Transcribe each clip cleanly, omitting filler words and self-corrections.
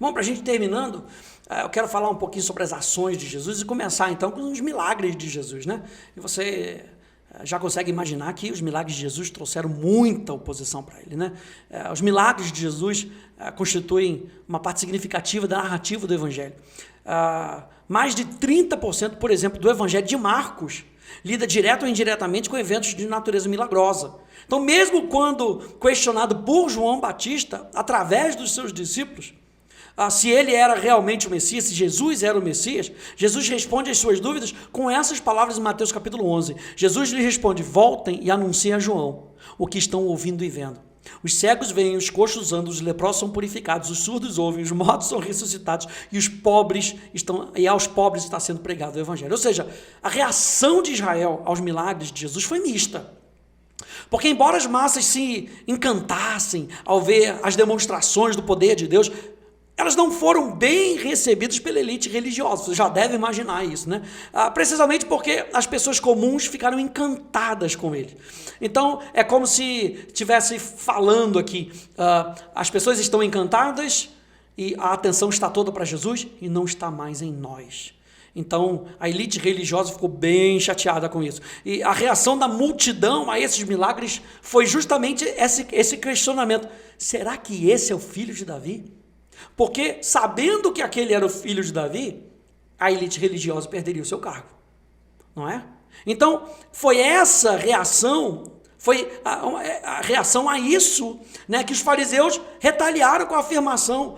Bom, para a gente terminando, eu quero falar um pouquinho sobre as ações de Jesus e começar então com os milagres de Jesus, né? E você já consegue imaginar que os milagres de Jesus trouxeram muita oposição para ele, né? Os milagres de Jesus constituem uma parte significativa da narrativa do Evangelho. Mais de 30%, por exemplo, do Evangelho de Marcos lida direto ou indiretamente com eventos de natureza milagrosa. Então, mesmo quando questionado por João Batista, através dos seus discípulos, se ele era realmente o Messias, se Jesus era o Messias, Jesus responde às suas dúvidas com essas palavras em Mateus capítulo 11. Jesus lhe responde: voltem e anunciem a João o que estão ouvindo e vendo. Os cegos veem, os coxos andam, os leprosos são purificados, os surdos ouvem, os mortos são ressuscitados e aos pobres está sendo pregado o Evangelho. Ou seja, a reação de Israel aos milagres de Jesus foi mista. Porque embora as massas se encantassem ao ver as demonstrações do poder de Deus, elas não foram bem recebidas pela elite religiosa. Você já deve imaginar isso, né? Precisamente porque as pessoas comuns ficaram encantadas com ele. Então, é como se estivesse falando aqui, as pessoas estão encantadas e a atenção está toda para Jesus e não está mais em nós. Então, a elite religiosa ficou bem chateada com isso. E a reação da multidão a esses milagres foi justamente esse questionamento. Será que esse é o filho de Davi? Porque, sabendo que aquele era o filho de Davi, a elite religiosa perderia o seu cargo, não é? Então, foi essa reação, foi a reação a isso, né, que os fariseus retaliaram com a afirmação: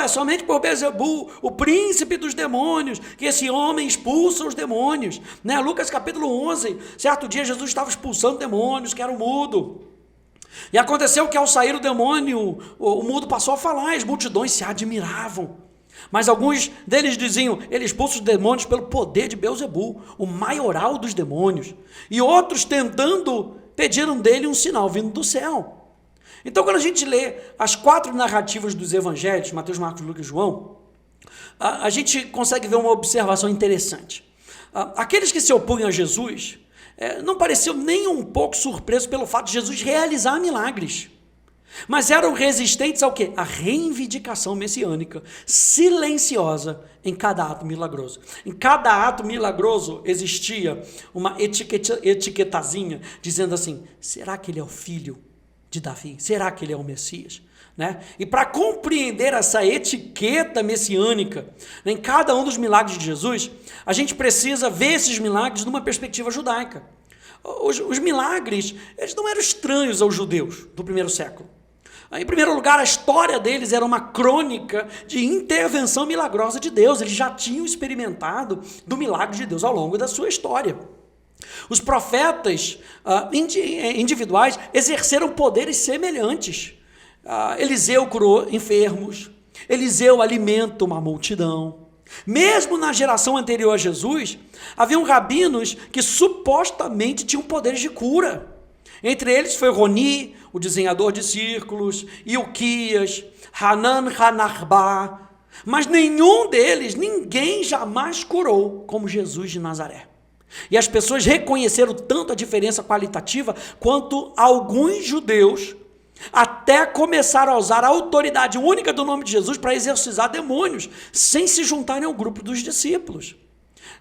é somente por Beelzebul, o príncipe dos demônios, que esse homem expulsa os demônios. Né? Lucas capítulo 11, certo dia Jesus estava expulsando demônios que eram mudo. E aconteceu que ao sair o demônio, o mudo passou a falar, as multidões se admiravam. Mas alguns deles diziam: ele expulsa os demônios pelo poder de Beelzebul, o maioral dos demônios. E outros, tentando, pediram dele um sinal vindo do céu. Então, quando a gente lê as 4 narrativas dos evangelhos, Mateus, Marcos, Lucas e João, a gente consegue ver uma observação interessante. Aqueles que se opunham a Jesus não pareciam nem um pouco surpresos pelo fato de Jesus realizar milagres, mas eram resistentes ao quê? A reivindicação messiânica, silenciosa em cada ato milagroso. Em cada ato milagroso existia uma etiquetazinha dizendo assim: será que ele é o filho de Davi? Será que ele é o Messias? Né? E para compreender essa etiqueta messiânica, né, em cada um dos milagres de Jesus, a gente precisa ver esses milagres numa perspectiva judaica. Os milagres, eles não eram estranhos aos judeus do primeiro século. Em primeiro lugar, a história deles era uma crônica de intervenção milagrosa de Deus. Eles já tinham experimentado do milagre de Deus ao longo da sua história. Os profetas individuais exerceram poderes semelhantes. Eliseu curou enfermos, Eliseu alimenta uma multidão. Mesmo na geração anterior a Jesus, haviam rabinos que supostamente tinham poderes de cura. Entre eles foi Roni, o desenhador de círculos, Ilquias, Hanan Hanarbá, mas nenhum deles, ninguém jamais curou como Jesus de Nazaré. E as pessoas reconheceram tanto a diferença qualitativa quanto alguns judeus até começaram a usar a autoridade única do nome de Jesus para exorcizar demônios, sem se juntarem ao grupo dos discípulos.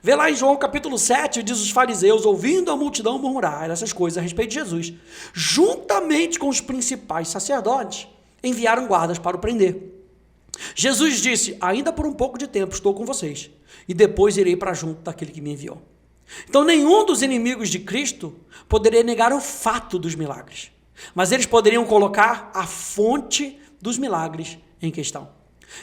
Vê lá em João capítulo 7, diz: os fariseus, ouvindo a multidão murmurar essas coisas a respeito de Jesus, juntamente com os principais sacerdotes, enviaram guardas para o prender. Jesus disse: ainda por um pouco de tempo estou com vocês, e depois irei para junto daquele que me enviou. Então, nenhum dos inimigos de Cristo poderia negar o fato dos milagres, mas eles poderiam colocar a fonte dos milagres em questão.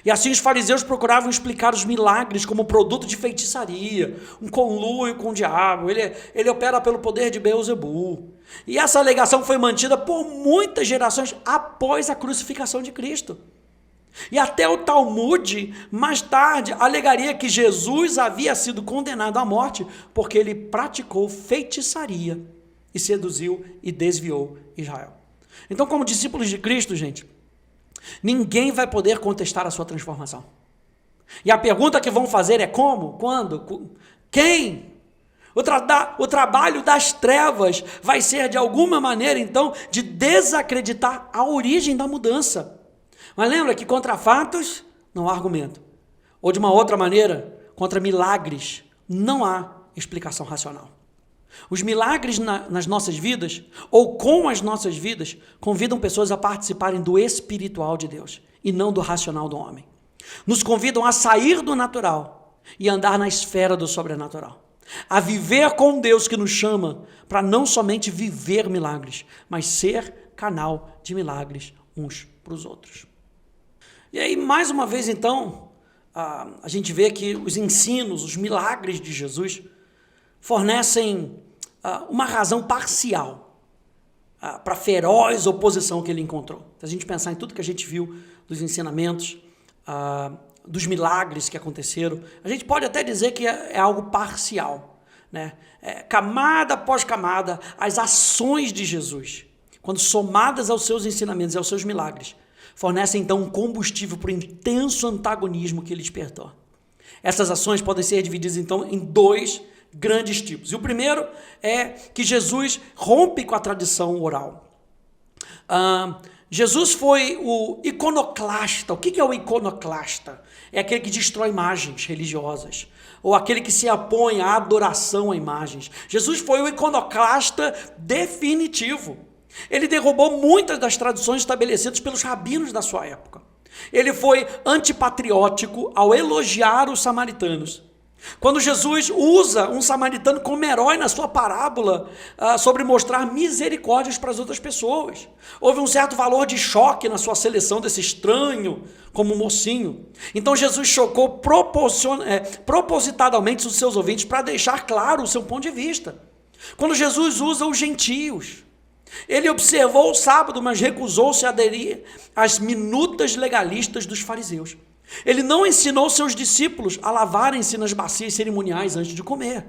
E assim os fariseus procuravam explicar os milagres como produto de feitiçaria, um conluio com o diabo, ele opera pelo poder de Beelzebul. E essa alegação foi mantida por muitas gerações após a crucificação de Cristo. E até o Talmud, mais tarde, alegaria que Jesus havia sido condenado à morte porque ele praticou feitiçaria e seduziu e desviou Israel. Então, como discípulos de Cristo, gente, ninguém vai poder contestar a sua transformação. E a pergunta que vão fazer é como, quando, quem? O trabalho das trevas vai ser, de alguma maneira, então, de desacreditar a origem da mudança. Mas lembra que contra fatos não há argumento. Ou de uma outra maneira, contra milagres não há explicação racional. Os milagres nas nossas vidas, ou com as nossas vidas, convidam pessoas a participarem do espiritual de Deus e não do racional do homem. Nos convidam a sair do natural e andar na esfera do sobrenatural. A viver com Deus que nos chama para não somente viver milagres, mas ser canal de milagres uns para os outros. E aí, mais uma vez, então, a gente vê que os ensinos, os milagres de Jesus fornecem uma razão parcial para a feroz oposição que ele encontrou. Se a gente pensar em tudo que a gente viu dos ensinamentos, dos milagres que aconteceram, a gente pode até dizer que é algo parcial, né? Camada após camada, as ações de Jesus, quando somadas aos seus ensinamentos e aos seus milagres, fornecem então um combustível para o intenso antagonismo que ele despertou. Essas ações podem ser divididas então em dois grandes tipos. E o primeiro é que Jesus rompe com a tradição oral. Jesus foi o iconoclasta. O que é o iconoclasta? É aquele que destrói imagens religiosas, ou aquele que se opõe à adoração a imagens. Jesus foi o iconoclasta definitivo. Ele derrubou muitas das tradições estabelecidas pelos rabinos da sua época. Ele foi antipatriótico ao elogiar os samaritanos. Quando Jesus usa um samaritano como herói na sua parábola sobre mostrar misericórdias para as outras pessoas, houve um certo valor de choque na sua seleção desse estranho como mocinho. Então Jesus chocou propositadamente os seus ouvintes para deixar claro o seu ponto de vista. Quando Jesus usa os gentios, ele observou o sábado, mas recusou-se a aderir às minutas legalistas dos fariseus. Ele não ensinou seus discípulos a lavarem-se nas bacias cerimoniais antes de comer.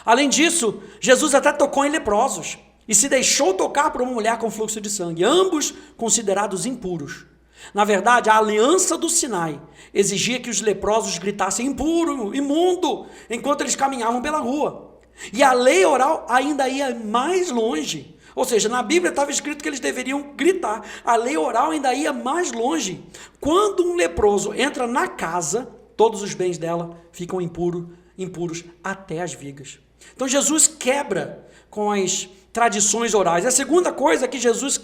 Além disso, Jesus até tocou em leprosos e se deixou tocar por uma mulher com fluxo de sangue, ambos considerados impuros. Na verdade, a aliança do Sinai exigia que os leprosos gritassem impuro, imundo, enquanto eles caminhavam pela rua. E a lei oral ainda ia mais longe. Ou seja, na Bíblia estava escrito que eles deveriam gritar. A lei oral ainda ia mais longe. Quando um leproso entra na casa, todos os bens dela ficam impuros até as vigas. Então Jesus quebra com as tradições orais. A segunda coisa que Jesus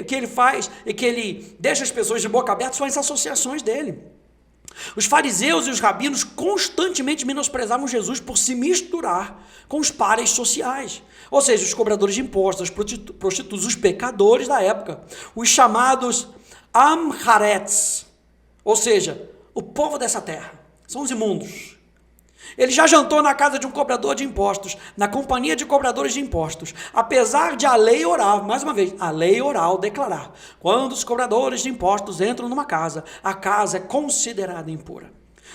que ele faz e que ele deixa as pessoas de boca aberta são as associações dele. Os fariseus e os rabinos constantemente menosprezavam Jesus por se misturar com os pares sociais, ou seja, os cobradores de impostos, os prostitutos, os pecadores da época, os chamados Amharetz, ou seja, o povo dessa terra, são os imundos. Ele já jantou na casa de um cobrador de impostos, na companhia de cobradores de impostos, apesar de a lei oral, mais uma vez, a lei oral declarar, quando os cobradores de impostos entram numa casa, a casa é considerada impura.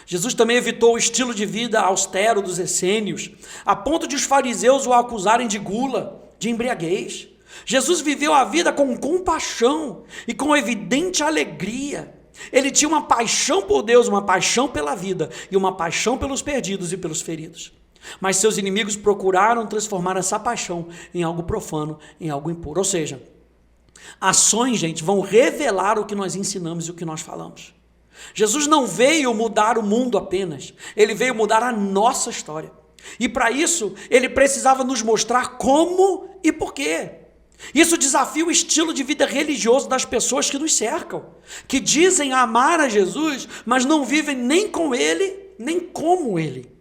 Jesus também evitou o estilo de vida austero dos essênios, a ponto de os fariseus o acusarem de gula, de embriaguez. Jesus viveu a vida com compaixão e com evidente alegria. Ele tinha uma paixão por Deus, uma paixão pela vida e uma paixão pelos perdidos e pelos feridos. Mas seus inimigos procuraram transformar essa paixão em algo profano, em algo impuro. Ou seja, ações, gente, vão revelar o que nós ensinamos e o que nós falamos. Jesus não veio mudar o mundo apenas, ele veio mudar a nossa história. E para isso, ele precisava nos mostrar como e por quê. Isso desafia o estilo de vida religioso das pessoas que nos cercam, que dizem amar a Jesus, mas não vivem nem com ele, nem como ele.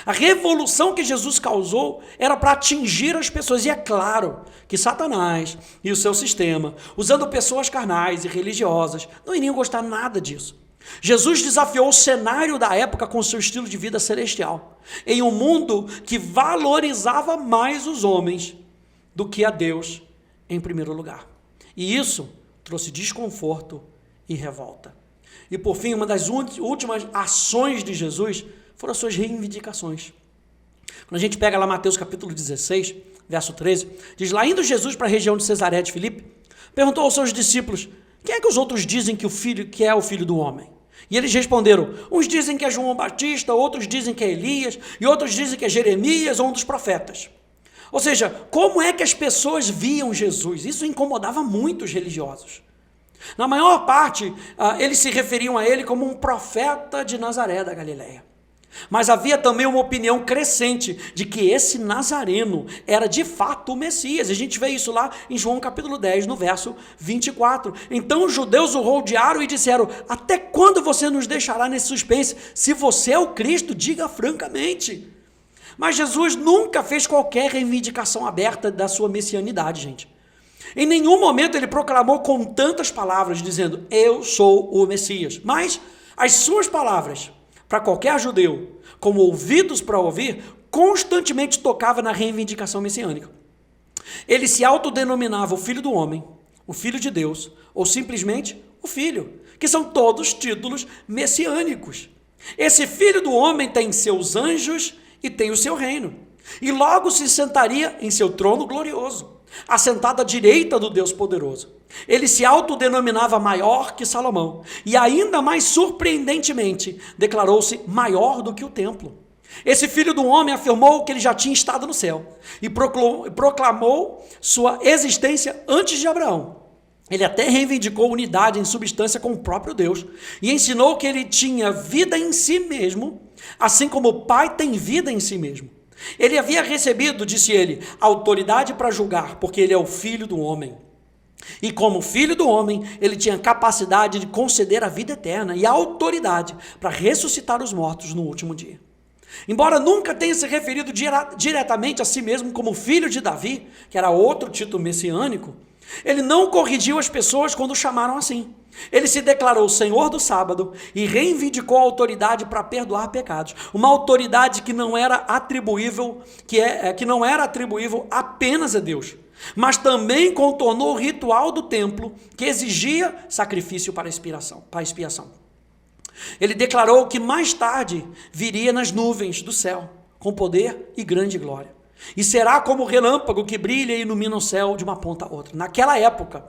A revolução que Jesus causou era para atingir as pessoas, e é claro que Satanás e o seu sistema, usando pessoas carnais e religiosas, não iriam gostar nada disso. Jesus desafiou o cenário da época com seu estilo de vida celestial, em um mundo que valorizava mais os homens do que a Deus em primeiro lugar. E isso trouxe desconforto e revolta. E por fim, uma das últimas ações de Jesus foram as suas reivindicações. Quando a gente pega lá Mateus capítulo 16, verso 13, diz lá, indo Jesus para a região de Cesareia de Filipe, perguntou aos seus discípulos, quem é que os outros dizem que é o filho do homem? E eles responderam, uns dizem que é João Batista, outros dizem que é Elias, e outros dizem que é Jeremias ou um dos profetas. Ou seja, como é que as pessoas viam Jesus? Isso incomodava muito os religiosos. Na maior parte, eles se referiam a ele como um profeta de Nazaré da Galileia. Mas havia também uma opinião crescente de que esse Nazareno era de fato o Messias. A gente vê isso lá em João capítulo 10, no verso 24. Então os judeus o rodearam e disseram: até quando você nos deixará nesse suspense? Se você é o Cristo, diga francamente. Mas Jesus nunca fez qualquer reivindicação aberta da sua messianidade, gente. Em nenhum momento ele proclamou com tantas palavras, dizendo: eu sou o Messias. Mas as suas palavras, para qualquer judeu, como ouvidos para ouvir, constantemente tocava na reivindicação messiânica. Ele se autodenominava o Filho do Homem, o Filho de Deus, ou simplesmente o Filho, que são todos títulos messiânicos. Esse Filho do Homem tem seus anjos e tem o seu reino, e logo se sentaria em seu trono glorioso, assentado à direita do Deus poderoso. Ele se autodenominava maior que Salomão, e ainda mais surpreendentemente, declarou-se maior do que o templo. Esse Filho do Homem afirmou que ele já tinha estado no céu, e proclamou sua existência antes de Abraão. Ele até reivindicou unidade em substância com o próprio Deus, e ensinou que ele tinha vida em si mesmo, assim como o Pai tem vida em si mesmo. Ele havia recebido, disse ele, autoridade para julgar, porque ele é o Filho do Homem. E como Filho do Homem, ele tinha capacidade de conceder a vida eterna e a autoridade para ressuscitar os mortos no último dia. Embora nunca tenha se referido diretamente a si mesmo como filho de Davi, que era outro título messiânico, ele não corrigiu as pessoas quando o chamaram assim. Ele se declarou Senhor do sábado e reivindicou a autoridade para perdoar pecados. Uma autoridade que não era atribuível, que não era atribuível apenas a Deus, mas também contornou o ritual do templo, que exigia sacrifício para expiação. Ele declarou que mais tarde viria nas nuvens do céu, com poder e grande glória. E será como o relâmpago que brilha e ilumina o céu de uma ponta a outra. Naquela época,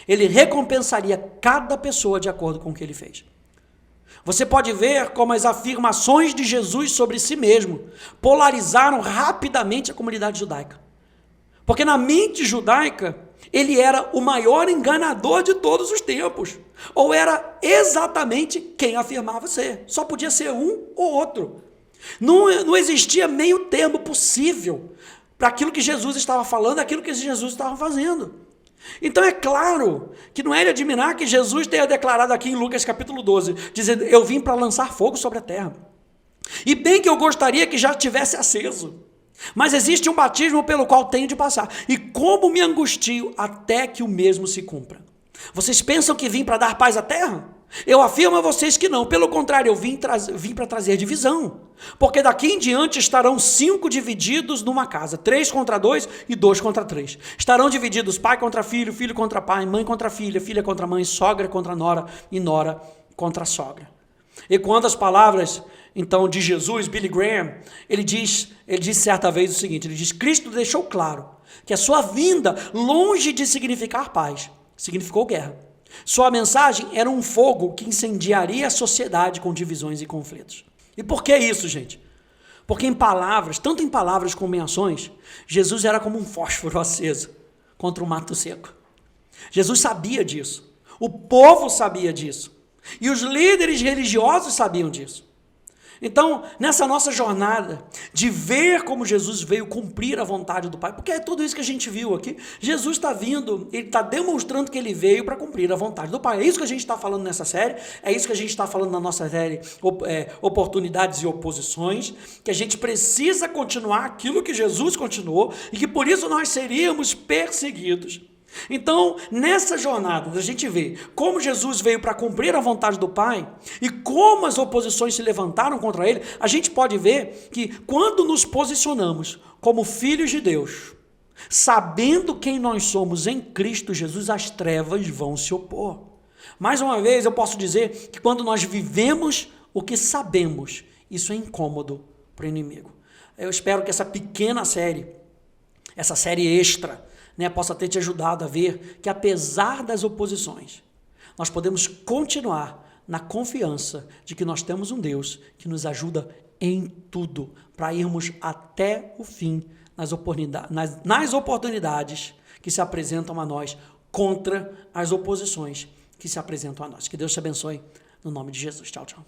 ele recompensaria cada pessoa de acordo com o que ele fez. Você pode ver como as afirmações de Jesus sobre si mesmo polarizaram rapidamente a comunidade judaica. Porque na mente judaica, ele era o maior enganador de todos os tempos. Ou era exatamente quem afirmava ser. Só podia ser um ou outro. Não existia meio termo possível para aquilo que Jesus estava falando, aquilo que Jesus estava fazendo. Então é claro que não é de admirar que Jesus tenha declarado aqui em Lucas capítulo 12, dizendo: eu vim para lançar fogo sobre a terra. E bem que eu gostaria que já tivesse aceso. Mas existe um batismo pelo qual tenho de passar. E como me angustio até que o mesmo se cumpra. Vocês pensam que vim para dar paz à terra? Eu afirmo a vocês que não. Pelo contrário, eu vim para trazer divisão. Porque daqui em diante estarão 5 divididos numa casa. 3 contra 2 e 2 contra 3. Estarão divididos pai contra filho, filho contra pai, mãe contra filha, filha contra mãe, sogra contra nora e nora contra sogra. E quando as palavras, então, de Jesus, Billy Graham, ele disse certa vez o seguinte, ele diz: Cristo deixou claro que a sua vinda, longe de significar paz, significou guerra. Sua mensagem era um fogo que incendiaria a sociedade com divisões e conflitos. E por que isso, gente? Porque em palavras, tanto em palavras como em ações, Jesus era como um fósforo aceso contra um mato seco. Jesus sabia disso. O povo sabia disso. E os líderes religiosos sabiam disso. Então, nessa nossa jornada de ver como Jesus veio cumprir a vontade do Pai, porque é tudo isso que a gente viu aqui, Jesus está vindo, ele está demonstrando que ele veio para cumprir a vontade do Pai. É isso que a gente está falando nessa série, é isso que a gente está falando na nossa série Oportunidades e Oposições, que a gente precisa continuar aquilo que Jesus continuou e que por isso nós seríamos perseguidos. Então, nessa jornada, a gente vê como Jesus veio para cumprir a vontade do Pai e como as oposições se levantaram contra ele, a gente pode ver que quando nos posicionamos como filhos de Deus, sabendo quem nós somos em Cristo Jesus, as trevas vão se opor. Mais uma vez, eu posso dizer que quando nós vivemos o que sabemos, isso é incômodo para o inimigo. Eu espero que essa pequena série, essa série extra, possa ter te ajudado a ver que, apesar das oposições, nós podemos continuar na confiança de que nós temos um Deus que nos ajuda em tudo, para irmos até o fim nas oportunidades que se apresentam a nós contra as oposições que se apresentam a nós. Que Deus te abençoe, no nome de Jesus. Tchau, tchau.